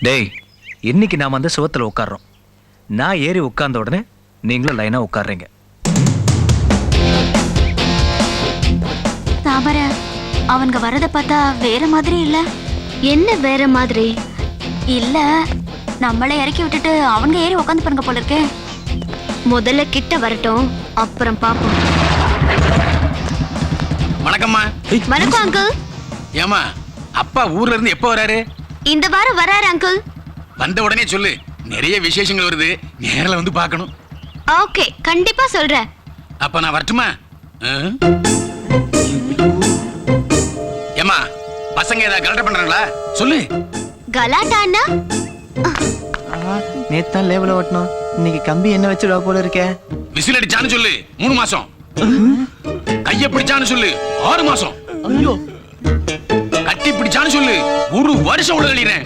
டேய், இன்னைக்கு நாம அந்த சுவத்துல உட்கார்றோம். நான் ஏறி உட்கார்ந்த உடனே நீங்களும் லைனா உட்கார்றீங்க. தாமர, அவனுங்க வரத பார்த்தா வேற மாதிரி இல்ல. என்ன வேற மாதிரி? இல்ல, நம்மளை இறக்கி விட்டுட்டு அவங்க ஏறி உட்காந்து பாருங்க போல இருக்கே. முதல்ல கிட்ட வரட்டும், அப்புறம் பாப்போம். வணக்கம்மா. வணக்கம் அங்கிள். ஏமா, அப்பா ஊர்ல இருந்து எப்போ வராரு? இந்த வாரம் வராரு அங்கிள். வந்த உடனே சொல்லு, நிறைய விசேஷங்கள் வருது, நேரில் வந்து பார்க்கணும். ஓகே, கண்டிப்பா சொல்றேன். அப்ப நான் வரட்டுமா? ஏமா, பசங்க ஏதாவது கலட்ட பண்றாங்களா? சொல்லு. கலாட்டான்னா? நேத்தான் லேபிள ஓட்டணும், இன்னைக்கு கம்பி என்ன வச்சிருவா போல இருக்கே. விசில் அடிச்சான்னு சொல்லு 3 மாசம். கைய பிடிச்சான்னு சொல்லு 6 மாசம். ஐயோ, கட்டி பிடிச்சான்னு சொல்லு 1 வருஷம் உள்ள கழிறேன்.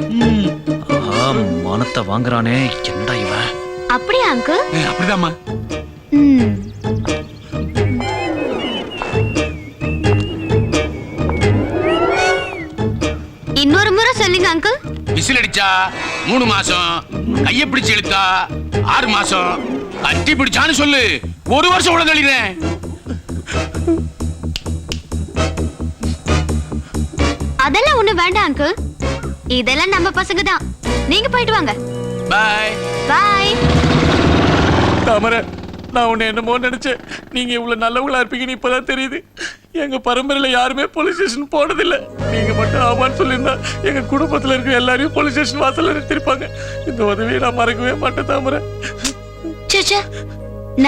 மானத்தை வாங்குறானே, என்னடா இவன்? அப்படியா அங்கிள்? அப்படிதாம்மா. இன்னொரு முறை சொல்லுங்க அங்கிள். விசில் அடிச்சா 3 மாசம், கைய பிடிச்சு இழுத்தா 6 மாசம், கட்டி பிடிச்சான்னு சொல்லு 1 வருஷம் உள்ள கழிறேன். அதெல்லாம் ஒண்ணு வேண்டாம் அங்கிள், இதெல்லாம் நம்ம பசங்க தான். நீங்க போயிட்டு வாங்க. பாய் பாய். தாமர, நான் உன்னை என்னமோ நினைச்சேன். நீங்க இவ்வளவு நல்லவங்களா இருப்பீங்கன்னு இப்பதான் தெரியுது. எங்க பரம்பரையில யாருமே போலீஸ் ஸ்டேஷன் போனதில்ல. நீங்க மட்டும் ஆமான்னு சொல்லியிருந்தா எங்க குடும்பத்துல இருக்க எல்லாரையும் போலீஸ் ஸ்டேஷன் வாசல்ல நிறுத்திருப்பாங்க. இந்த உதவியை நான் மறக்கவே மாட்டேன் தாமர. சேச்சே,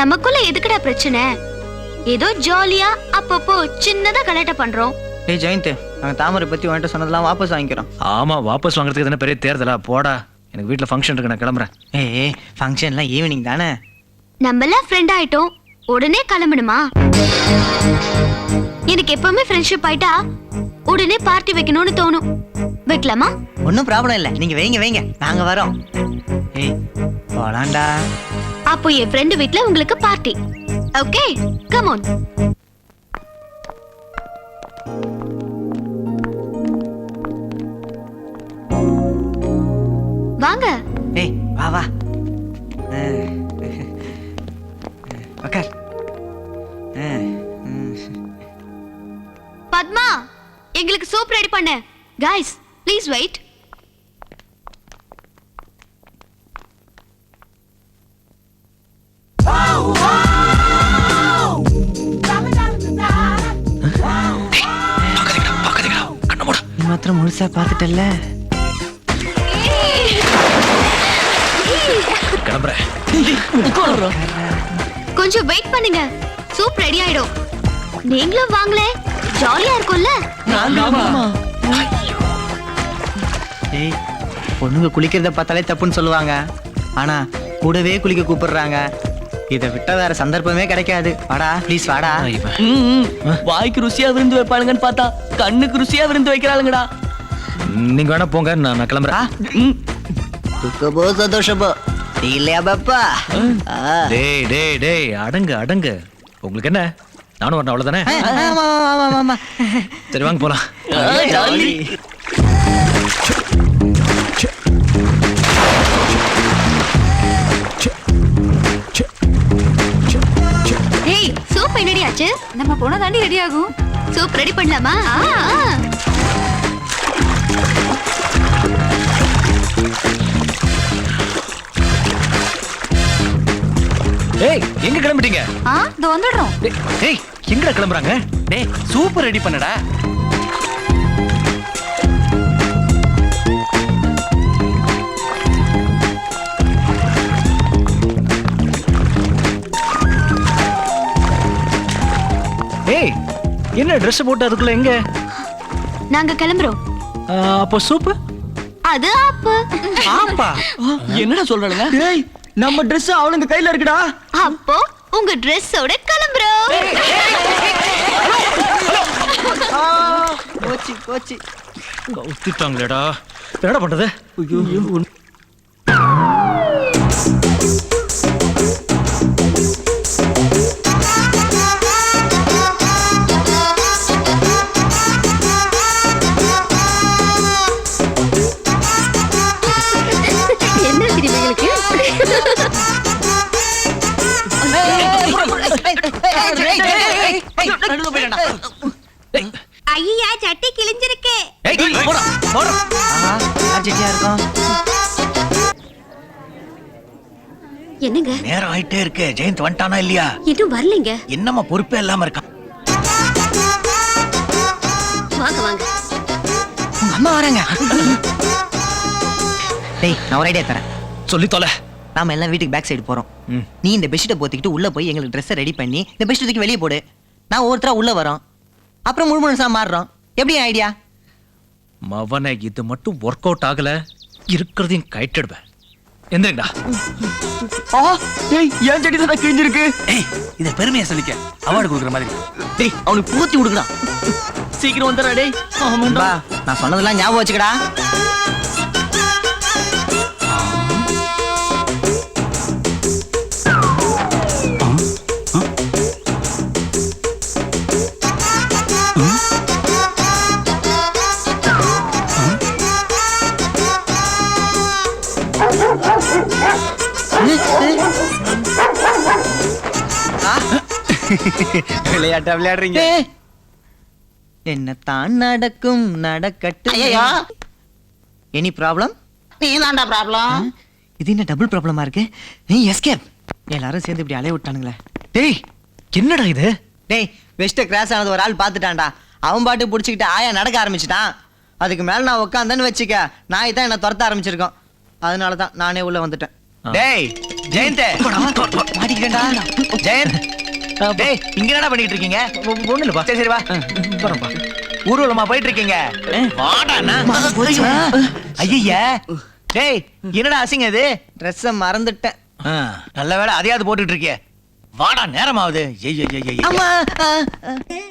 நமக்குள்ள எதுக்குடா பிரச்சனை? ஏதோ ஜாலியா அப்பப்போ சின்னதா கலாட்டா பண்றோம். டேய் ஜெயந்த், நாங்க தாமரை பத்தி உன்கிட்ட சொன்னதெல்லாம் வாபஸ் வாங்கிக்கிறோம். ஆமா, வாபஸ் வாங்குறதுக்கு தானே பெரிய தேர்தலா? போடா, எனக்கு வீட்டுல ஃபங்க்ஷன் இருக்கு, நான் கிளம்புறேன். ஏய், ஃபங்க்ஷன்லாம் ஈவினிங் தானே. நம்மளாம் ஃப்ரெண்ட் ஆயிட்டோம், உடனே கிளம்பணுமா? எனக்கு எப்பவுமே ஃப்ரெண்ட்ஷிப் ஆயிட்டா உடனே பார்ட்டி வைக்கணும்னு தோணும். வைக்கலாமா? ஒன்றும் ப்ராப்ளம் இல்லை, நீங்க வைங்க, நாங்க வரோம். ஏய், போலாண்டா. அப்போ என் ஃப்ரெண்டு வீட்ல உங்களுக்கு பார்ட்டி. Okay, come on. வாங்க. ஏய், வா வா. உட்கார். பத்மா, எங்களுக்கு சூப் ரெடி பண்ணு. Guys, please wait. நீ மாத்திரம் முழுசா பார்த்துட்டல்ல. கிளம்புறேன். கொஞ்சம் வெயிட் பண்ணுங்க, சூப் ரெடி ஆயிடும். நீங்களும் வாங்களே, ஜாலியா இருக்கும்ல. ஏய், பொண்ணுங்க குளிக்கிறத பார்த்தாலே தப்புன்னு சொல்லுவாங்க, ஆனா கூடவே குளிக்க கூப்பிடுறாங்க. இதை விட்டா வேற சந்தர்ப்பமே கிடைக்காது. வாடா ப்ளீஸ், வாடா. வாய்க்கு ருசியா விருந்து வைப்பாளுங்கன்னு பார்த்தா கண்ணுக்கு ருசியா விருந்து வைக்கிறாளுங்கடா. நீங்க வேணா போங்க, நான் கிளம்புறேன். துக்கபோ சந்தோஷபோ இல்லையா பாப்பா? டேய் டேய் டேய், அடங்கு. உங்களுக்கு என்ன, நானும் வரணும், அவ்வளவுதானே? சரி வாங்க போலாம். ஏய், சூப் என்னடி ஆச்சு? நம்ம போனா தாண்டி ரெடி ஆகும். சூப் ரெடி பண்ணலாமா? ஏய், எங்க கிளம்பிட்டீங்க? இதோ வந்துடுறோம். ஏய், எங்கடா கிளம்புறாங்க? டேய், சூப்பர் ரெடி பண்ணடா. ஏய், என்ன ட்ரெஸ் போட்டு அதுக்குள்ள எங்க? நாங்க கிளம்புறோம். அப்போ சூப்பு? அது ஆப்பு. ஆப்பா, என்னடா சொல்றாளுங்க? டேய், நம்ம Dress அவளுங்க கையில இருக்குடா. அப்போ உங்க ட்ரெஸ்ஸோட கிளம்புறோம். கோச்சி கவுத்திட்டாங்களேடா, என்னடா பண்றது? ஐயோ, நடுவுல போயிடா. ஐயா சட்டி கிழிஞ்சிருக்கு. அர்ஜென்டியா இருக்கும். என்னங்க நேரம் ஆயிட்டே இருக்கு. ஜெயந்த் வந்துட்டானா இல்லையா? இன்னும் வரலைங்க. என்னம்மா பொறுப்பே இல்லாம இருக்கான். வாங்க வாங்க. உங்க அம்மா வராங்க. டேய் நான் ஒரு ஐடியா தரேன். சொல்லி தொலை. நாம எல்லாம் வீட்டுக்கு பேக் சைடு போறோம். நீ இந்த பெட்ஷீட்டை போத்திக்கிட்டு உள்ள போய் எங்களுக்கு ட்ரெஸ்ஸை ரெடி பண்ணி இந்த பெட்ஷீட் தூக்கி வெளியே போடு. நான் ஒருத்தரா உள்ள வரோம். அப்புறம் முழுசா மாறுறோம். எப்படி ஐடியா? மவனை இது மட்டும் ஒர்க் அவுட் ஆகல, இருக்கிறதையும் கைட்டிடுவேன். எந்திரங்கடா. ஏன் சட்டி தான் கிழிஞ்சிருக்கு. இத பெருமையா சொல்லிக்க. அவார்டு கொடுக்குற மாதிரி. டேய் அவனுக்கு பூத்தி விடுங்கடா. சீக்கிரம் வந்துடா டேய். நண்பா, நான் சொன்னதெல்லாம் ஞாபகம் வச்சுக்கடா. விளையாட்டா விளையாடுறீங்க. என்னத்தான் நடக்கும் நடக்கட்டும். Any problem? நீ தான்டா ப்ராப்ளம். இது என்ன டபுள் ப்ராப்ளமா இருக்கு? நீ எஸ்கேப். எல்லாரும் சேர்ந்து இப்படி அலைய விட்டானுங்களே. டேய் என்னடா இது? டேய் வெஸ்ட் கிராஸ் ஆனது ஒரு ஆள் பார்த்துட்டான்டா. அவன் பாட்டு பிடிச்சிக்கிட்டு ஆயா நடக்க ஆரம்பிச்சிட்டான். அதுக்கு மேல நான் உட்காந்தேன்னு வச்சுக்க, நாய் தான் என்ன துரத்த ஆரம்பிச்சிருக்கோம். அதனால தான் நானே உள்ள வந்துட்டேன். டேய் ஜெயந்த் மாட்டிக்கிட்டேன்டா. ஜெயந்த். டேய் இங்க என்னடா பண்ணிட்டு இருக்கீங்க? ஒண்ணு இல்லப்பா. சரி சரி வா. போறோம்பா. ஊர்வலமா போயிட்டு இருக்கீங்க. வாடாண்ணா. ஐயா. டேய் என்னடா அசிங்க இது? ட்ரெஸ்ஸை மறந்துட்டேன். நல்ல வேளை அதையாவது போட்டுட்டு இருக்கே. வாடா நேரமாவது. அம்மா